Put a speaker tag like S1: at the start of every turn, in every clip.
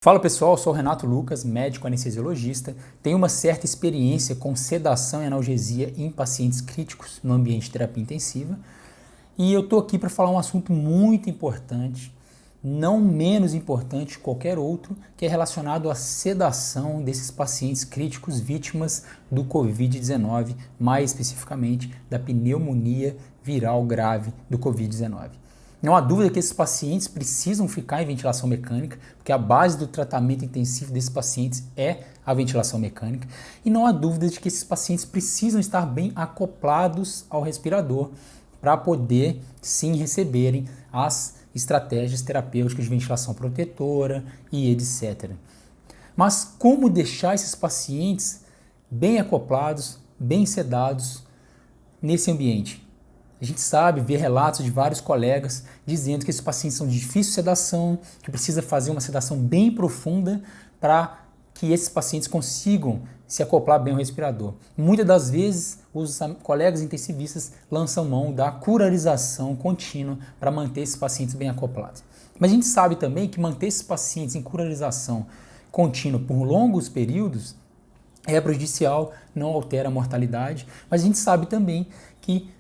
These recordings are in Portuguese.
S1: Fala pessoal, eu sou o Renato Lucas, médico anestesiologista, tenho uma certa experiência com sedação e analgesia em pacientes críticos no ambiente de terapia intensiva e eu estou aqui para falar um assunto muito importante, não menos importante que qualquer outro, que é relacionado à sedação desses pacientes críticos vítimas do Covid-19, mais especificamente da pneumonia viral grave do Covid-19. Não há dúvida que esses pacientes precisam ficar em ventilação mecânica, porque a base do tratamento intensivo desses pacientes é a ventilação mecânica, e não há dúvida de que esses pacientes precisam estar bem acoplados ao respirador para poder, sim, receberem as estratégias terapêuticas de ventilação protetora e etc. Mas como deixar esses pacientes bem acoplados, bem sedados nesse ambiente? A gente sabe, vê relatos de vários colegas dizendo que esses pacientes são de difícil sedação, que precisa fazer uma sedação bem profunda para que esses pacientes consigam se acoplar bem ao respirador. Muitas das vezes, os colegas intensivistas lançam mão da curarização contínua para manter esses pacientes bem acoplados. Mas a gente sabe também que manter esses pacientes em curarização contínua por longos períodos é prejudicial, não altera a mortalidade, mas a gente sabe também que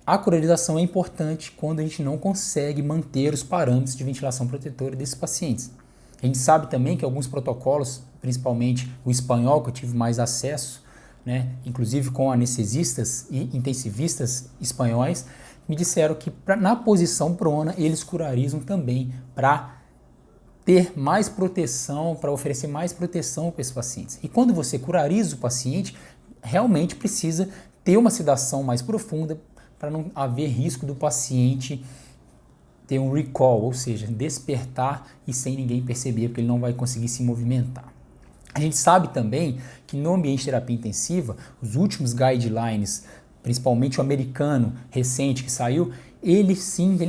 S1: a curarização é importante quando a gente não consegue manter os parâmetros de ventilação protetora desses pacientes. A gente sabe também que alguns protocolos, principalmente o espanhol, que eu tive mais acesso, inclusive com anestesistas e intensivistas espanhóis, me disseram que na posição prona eles curarizam também para ter mais proteção, para oferecer mais proteção para esses pacientes. E quando você curariza o paciente, realmente precisa ter uma sedação mais profunda, para não haver risco do paciente ter um recall, ou seja, despertar e sem ninguém perceber, porque ele não vai conseguir se movimentar. A gente sabe também que no ambiente de terapia intensiva, os últimos guidelines, principalmente o americano recente que saiu, ele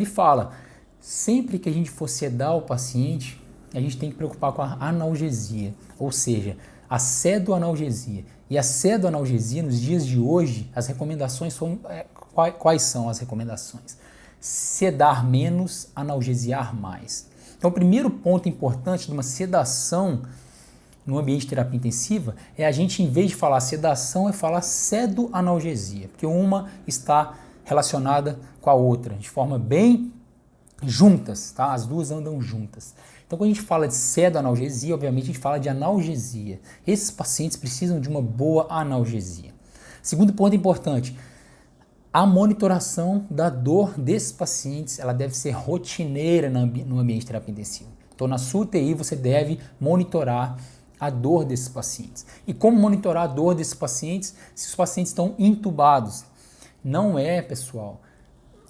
S1: fala, sempre que a gente for sedar o paciente, a gente tem que preocupar com a analgesia, ou seja, a sedoanalgesia. E a sedoanalgesia, nos dias de hoje, as recomendações são... Quais são as recomendações? Sedar menos, analgesiar mais. Então, o primeiro ponto importante de uma sedação no ambiente de terapia intensiva é a gente, em vez de falar sedação, é falar sedoanalgesia, porque uma está relacionada com a outra, de forma bem juntas, tá? As duas andam juntas. Então, quando a gente fala de sedoanalgesia, obviamente a gente fala de analgesia. Esses pacientes precisam de uma boa analgesia. Segundo ponto importante, a monitoração da dor desses pacientes, ela deve ser rotineira no ambiente de terapia intensiva. Então, na sua UTI, você deve monitorar a dor desses pacientes. E como monitorar a dor desses pacientes se os pacientes estão intubados? Não é, pessoal,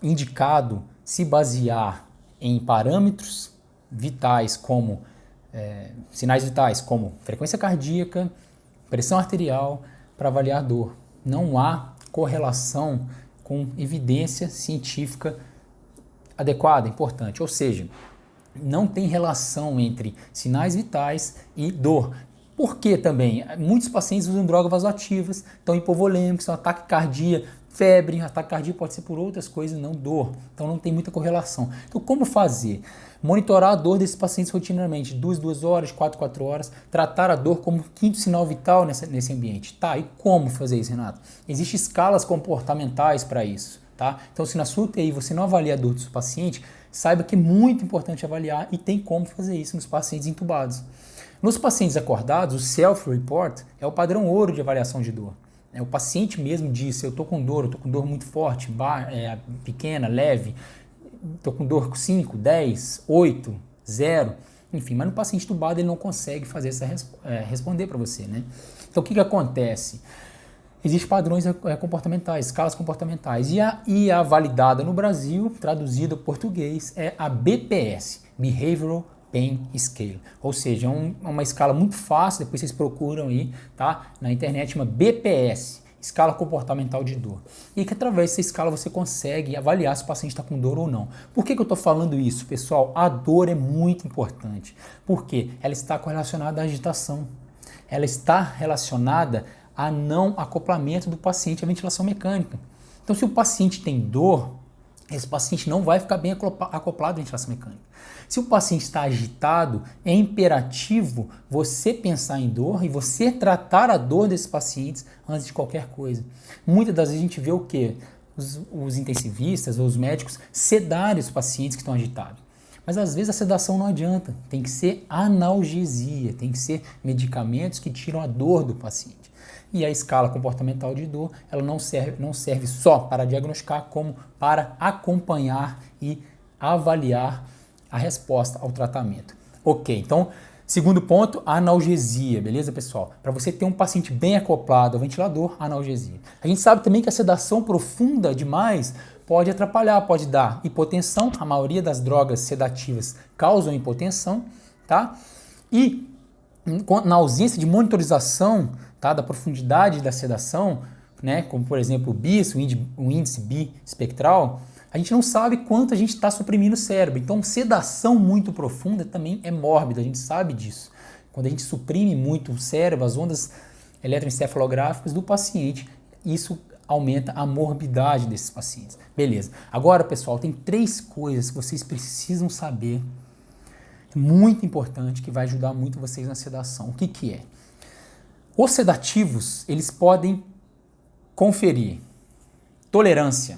S1: indicado se basear em parâmetros vitais como sinais vitais como frequência cardíaca, pressão arterial para avaliar a dor. Não há correlação com evidência científica adequada, importante. Ou seja, não tem relação entre sinais vitais e dor. Por que também? Muitos pacientes usam drogas vasoativas, estão hipovolêmicos, ataque cardíaco, febre, ataque cardíaco pode ser por outras coisas, não dor. Então não tem muita correlação. Então como fazer? Monitorar a dor desses pacientes rotineiramente, 2 horas, 4 horas, tratar a dor como quinto sinal vital nesse ambiente. Tá, e como fazer isso, Renato? Existem escalas comportamentais para isso, tá? Então se na sua UTI você não avalia a dor do seu paciente, saiba que é muito importante avaliar e tem como fazer isso nos pacientes intubados. Nos pacientes acordados, o self-report é o padrão ouro de avaliação de dor. O paciente mesmo disse, eu estou com dor muito forte, pequena, leve, estou com dor 5, 10, 8, 0, enfim, mas no paciente entubado ele não consegue fazer responder para você, né? Então o que acontece? Existem padrões comportamentais, escalas comportamentais, e a validada no Brasil, traduzida para português, é a BPS, Behavioral Pain Scale, ou seja, é uma escala muito fácil, depois vocês procuram aí, tá? Na internet, uma BPS, escala comportamental de dor. E que através dessa escala você consegue avaliar se o paciente está com dor ou não. Por que eu estou falando isso, pessoal? A dor é muito importante, porque ela está correlacionada à agitação, ela está relacionada a não acoplamento do paciente à ventilação mecânica. Então, se o paciente tem dor, esse paciente não vai ficar bem acoplado à ventilação mecânica. Se o paciente está agitado, é imperativo você pensar em dor e você tratar a dor desses pacientes antes de qualquer coisa. Muitas das vezes a gente vê o quê? Os intensivistas ou os médicos sedarem os pacientes que estão agitados. Mas às vezes a sedação não adianta, tem que ser analgesia, tem que ser medicamentos que tiram a dor do paciente. E a escala comportamental de dor, ela não serve só para diagnosticar, como para acompanhar e avaliar a resposta ao tratamento. Ok, então, segundo ponto, analgesia, beleza, pessoal? Para você ter um paciente bem acoplado ao ventilador, analgesia. A gente sabe também que a sedação profunda demais pode atrapalhar, pode dar hipotensão. A maioria das drogas sedativas causam hipotensão, tá? E na ausência de monitorização, tá, da profundidade da sedação, né, como por exemplo o BIS, o índice bispectral, a gente não sabe quanto a gente está suprimindo o cérebro. Então, sedação muito profunda também é mórbida, a gente sabe disso. Quando a gente suprime muito o cérebro, as ondas eletroencefalográficas do paciente, isso aumenta a morbidade desses pacientes. Beleza. Agora, pessoal, tem 3 coisas que vocês precisam saber, muito importante, que vai ajudar muito vocês na sedação. O que que é? Os sedativos, eles podem conferir tolerância.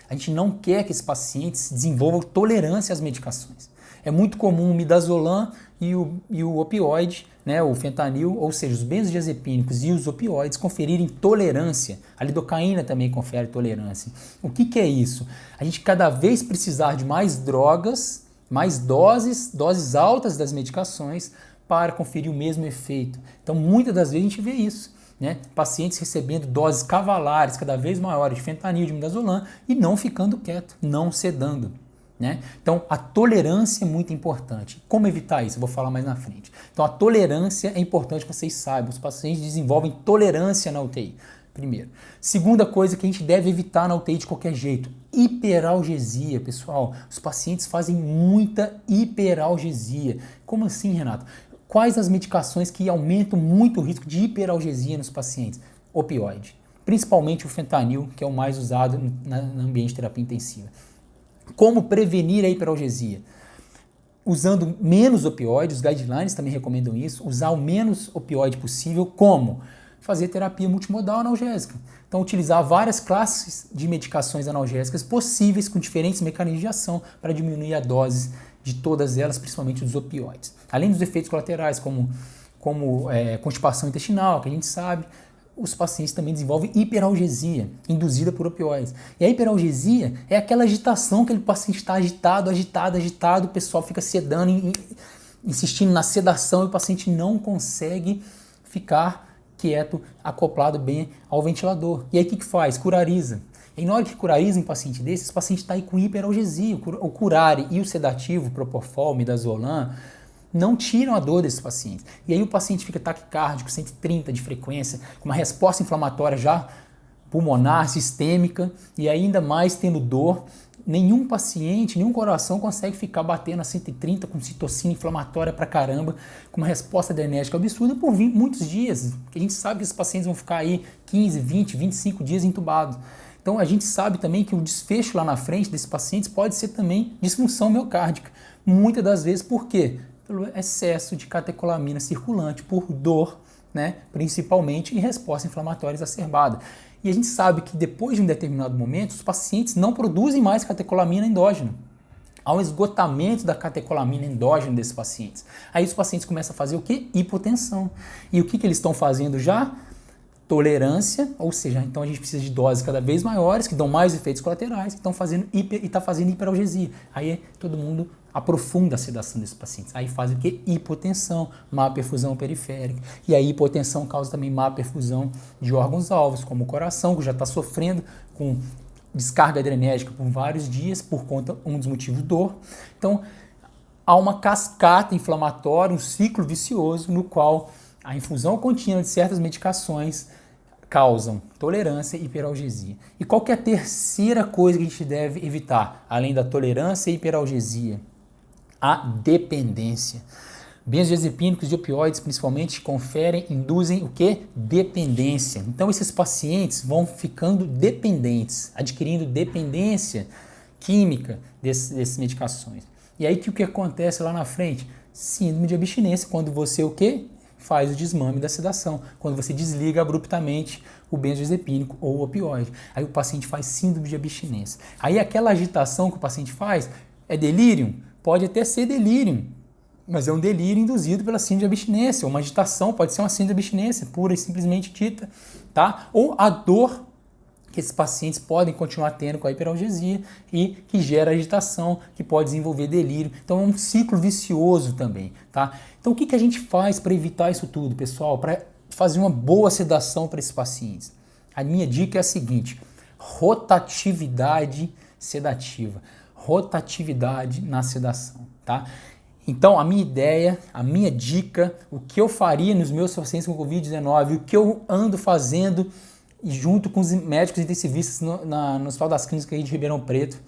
S1: A gente não quer que esses pacientes desenvolvam tolerância às medicações. É muito comum o midazolam e o opioide, né, o fentanil, ou seja, os benzodiazepínicos e os opioides conferirem tolerância. A lidocaína também confere tolerância. O que que é isso? A gente cada vez precisar de mais drogas, mais doses altas das medicações para conferir o mesmo efeito. Então, muitas das vezes a gente vê isso, né? Pacientes recebendo doses cavalares cada vez maiores de fentanil, de midazolam e não ficando quieto, não sedando, né? Então, a tolerância é muito importante. Como evitar isso? Eu vou falar mais na frente. Então, a tolerância é importante que vocês saibam. Os pacientes desenvolvem tolerância na UTI, primeiro. Segunda coisa que a gente deve evitar na UTI de qualquer jeito, hiperalgesia, pessoal. Os pacientes fazem muita hiperalgesia. Como assim, Renato? Quais as medicações que aumentam muito o risco de hiperalgesia nos pacientes? Opioide, principalmente o fentanil, que é o mais usado no ambiente de terapia intensiva. Como prevenir a hiperalgesia? Usando menos opioide, os guidelines também recomendam isso, usar o menos opioide possível. Como? Fazer terapia multimodal analgésica. Então, utilizar várias classes de medicações analgésicas possíveis com diferentes mecanismos de ação para diminuir a dose de todas elas, principalmente dos opioides. Além dos efeitos colaterais, como constipação intestinal, que a gente sabe, os pacientes também desenvolvem hiperalgesia induzida por opioides. E a hiperalgesia é aquela agitação, aquele paciente está agitado, o pessoal fica sedando, insistindo na sedação e o paciente não consegue ficar quieto, acoplado bem ao ventilador. E aí o que faz? Curariza. E na hora que curariza um paciente desse, esse paciente está aí com hiperalgesia. O curare e o sedativo, propofol, midazolam, não tiram a dor desses pacientes. E aí o paciente fica taquicárdico, 130 de frequência, com uma resposta inflamatória já pulmonar, sistêmica, e ainda mais tendo dor. Nenhum paciente, nenhum coração consegue ficar batendo a 130 com citocina inflamatória pra caramba, com uma resposta adrenérgica absurda por muitos dias. Porque a gente sabe que esses pacientes vão ficar aí 15, 20, 25 dias entubados. Então a gente sabe também que o desfecho lá na frente desses pacientes pode ser também disfunção miocárdica. Muitas das vezes, por quê? Pelo excesso de catecolamina circulante, por dor, né? Principalmente, e resposta inflamatória exacerbada. E a gente sabe que depois de um determinado momento, os pacientes não produzem mais catecolamina endógena. Há um esgotamento da catecolamina endógena desses pacientes. Aí os pacientes começam a fazer o quê? Hipotensão. E o que eles estão fazendo já? Tolerância, ou seja, então a gente precisa de doses cada vez maiores, que dão mais efeitos colaterais, que estão fazendo hiperalgesia. Aí todo mundo aprofunda a sedação desses pacientes. Aí faz o quê? Hipotensão, má perfusão periférica. E aí hipotensão causa também má perfusão de órgãos-alvos, como o coração, que já está sofrendo com descarga adrenérgica por vários dias, por conta, um dos motivos, dor. Então, há uma cascata inflamatória, um ciclo vicioso, no qual a infusão contínua de certas medicações causam tolerância e hiperalgesia. E qual que é a terceira coisa que a gente deve evitar, além da tolerância e hiperalgesia? A dependência. Benzodiazepínicos e opioides, principalmente, induzem o quê? Dependência. Então, esses pacientes vão ficando dependentes, adquirindo dependência, química dessas medicações. E aí o que acontece lá na frente? Síndrome de abstinência, quando você o quê? Faz o desmame da sedação, quando você desliga abruptamente o benzodiazepínico ou o opioide. Aí o paciente faz síndrome de abstinência. Aí aquela agitação que o paciente faz é delírio? Pode até ser delírio, mas é um delírio induzido pela síndrome de abstinência. Uma agitação pode ser uma síndrome de abstinência, pura e simplesmente dita, tá? Ou a dor que esses pacientes podem continuar tendo com a hiperalgesia e que gera agitação, que pode desenvolver delírio. Então é um ciclo vicioso também, tá? Então o que a gente faz para evitar isso tudo, pessoal? Para fazer uma boa sedação para esses pacientes? A minha dica é a seguinte: rotatividade sedativa. Rotatividade na sedação, tá? Então a minha ideia, a minha dica, o que eu faria nos meus pacientes com Covid-19, o que eu ando fazendo e junto com os médicos intensivistas no Hospital das Clínicas aí de Ribeirão Preto,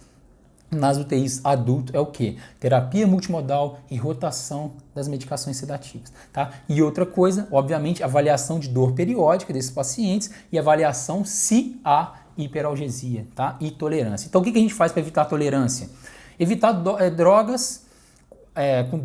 S1: nas UTIs adulto, é o quê? Terapia multimodal e rotação das medicações sedativas, tá? E outra coisa, obviamente, avaliação de dor periódica desses pacientes e avaliação se há hiperalgesia, tá? E tolerância. Então o que a gente faz para evitar a tolerância? Evitar drogas com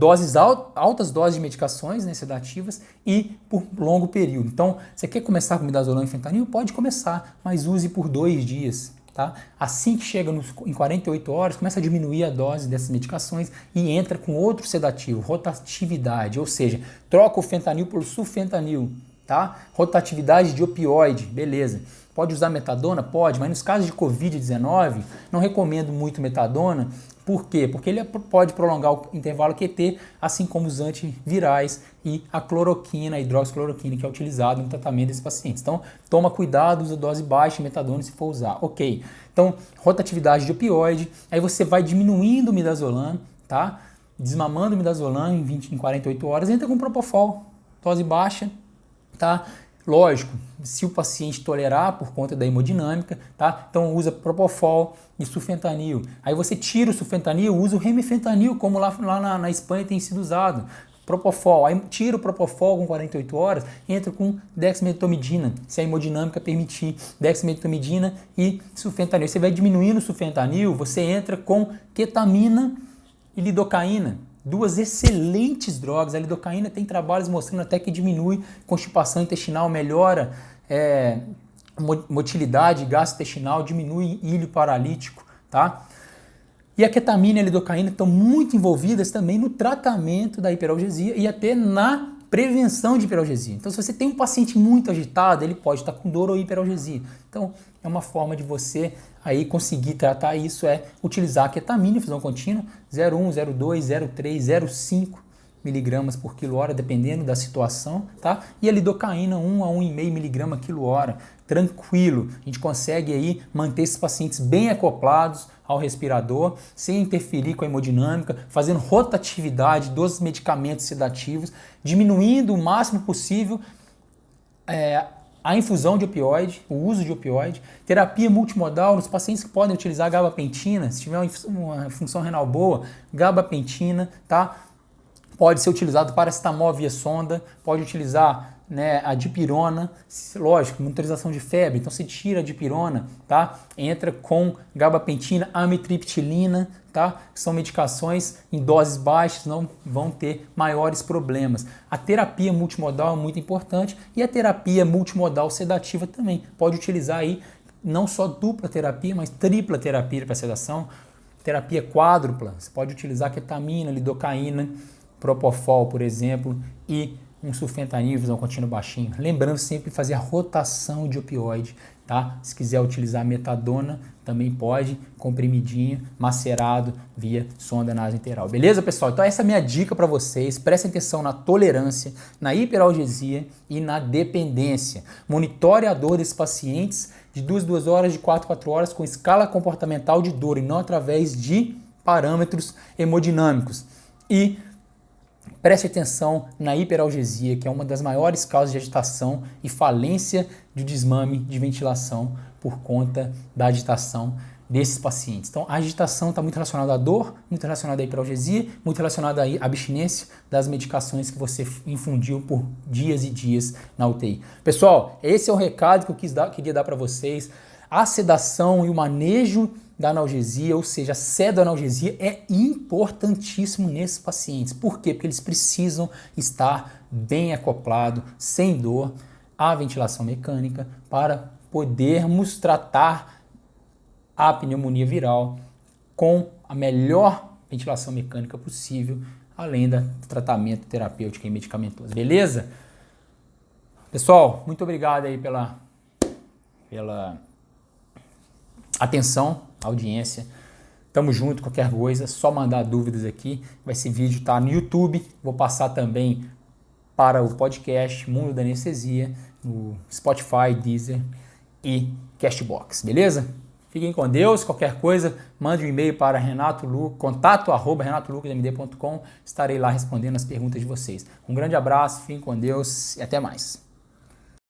S1: altas doses de medicações, né, sedativas e por longo período. Então, você quer começar com midazolam e fentanil? Pode começar, mas use por 2 dias. Tá? Assim que chega em 48 horas, começa a diminuir a dose dessas medicações e entra com outro sedativo, rotatividade, ou seja, troca o fentanil por sulfentanil. Tá? Rotatividade de opioide, beleza. Pode usar metadona? Pode, mas nos casos de Covid-19, não recomendo muito metadona. Por quê? Porque ele pode prolongar o intervalo QT, assim como os antivirais e a cloroquina, a hidroxicloroquina, que é utilizado no tratamento desses pacientes. Então, toma cuidado, usa dose baixa de metadona se for usar. Ok. Então, rotatividade de opioide, aí você vai diminuindo o midazolam, tá? Desmamando o midazolam em 48 horas, entra com propofol, dose baixa, tá? Lógico, se o paciente tolerar por conta da hemodinâmica, tá? Então usa propofol e sulfentanil. Aí você tira o sulfentanil, usa o remifentanil, como lá na Espanha tem sido usado. Propofol, aí tira o propofol com 48 horas, entra com dexmedetomidina, se a hemodinâmica permitir, dexmedetomidina e sulfentanil. Você vai diminuindo o sulfentanil, você entra com ketamina e lidocaína. 2 excelentes drogas. A lidocaína tem trabalhos mostrando até que diminui constipação intestinal, melhora motilidade gastrointestinal, diminui ilho paralítico, tá? E a ketamina e a lidocaína estão muito envolvidas também no tratamento da hiperalgesia e até na prevenção de hiperalgesia. Então, se você tem um paciente muito agitado, ele pode estar com dor ou hiperalgesia. Então, é uma forma de você aí conseguir tratar isso, é utilizar a ketamina, infusão contínua, 0,1, 0,2, 0,3, 0,5 miligramas por quilo-hora, dependendo da situação, tá? E a lidocaína, 1 a 1,5 miligrama quilo-hora, tranquilo. A gente consegue aí manter esses pacientes bem acoplados ao respirador, sem interferir com a hemodinâmica, fazendo rotatividade dos medicamentos sedativos, diminuindo o máximo possível a infusão de opioide, o uso de opioide, terapia multimodal nos pacientes que podem utilizar gabapentina, se tiver uma função renal boa, gabapentina, tá? Pode ser utilizado paracetamol via sonda, pode utilizar, né, a dipirona, lógico, monitorização de febre, então você tira a dipirona, tá? Entra com gabapentina, amitriptilina, tá? São medicações em doses baixas, não vão ter maiores problemas. A terapia multimodal é muito importante e a terapia multimodal sedativa também. Pode utilizar aí não só dupla terapia, mas tripla terapia para sedação, terapia quádrupla. Você pode utilizar ketamina, lidocaína, propofol, por exemplo, e um sulfentanil, infusão contínua baixinho. Lembrando sempre de fazer a rotação de opioide, tá? Se quiser utilizar metadona, também pode, comprimidinho, macerado via sonda nasointeral. Beleza, pessoal? Então essa é a minha dica para vocês. Prestem atenção na tolerância, na hiperalgesia e na dependência. Monitore a dor desses pacientes de 2 horas, de 4 horas, com escala comportamental de dor e não através de parâmetros hemodinâmicos. E preste atenção na hiperalgesia, que é uma das maiores causas de agitação e falência de desmame de ventilação por conta da agitação desses pacientes. Então, a agitação está muito relacionada à dor, muito relacionada à hiperalgesia, muito relacionada à abstinência das medicações que você infundiu por dias e dias na UTI. Pessoal, esse é o recado que eu queria dar para vocês. A sedação e o manejo da analgesia, ou seja, a pseudoanalgesia é importantíssimo nesses pacientes. Por quê? Porque eles precisam estar bem acoplados, sem dor, à ventilação mecânica para podermos tratar a pneumonia viral com a melhor ventilação mecânica possível, além do tratamento terapêutico e medicamentoso. Beleza? Pessoal, muito obrigado aí pela atenção, audiência. Tamo junto, qualquer coisa, só mandar dúvidas aqui. Esse vídeo tá no YouTube, vou passar também para o podcast Mundo da Anestesia, no Spotify, Deezer e Castbox, beleza? Fiquem com Deus, qualquer coisa, mande um e-mail para contato@renatolucasmd.com, estarei lá respondendo as perguntas de vocês. Um grande abraço, fiquem com Deus e até mais.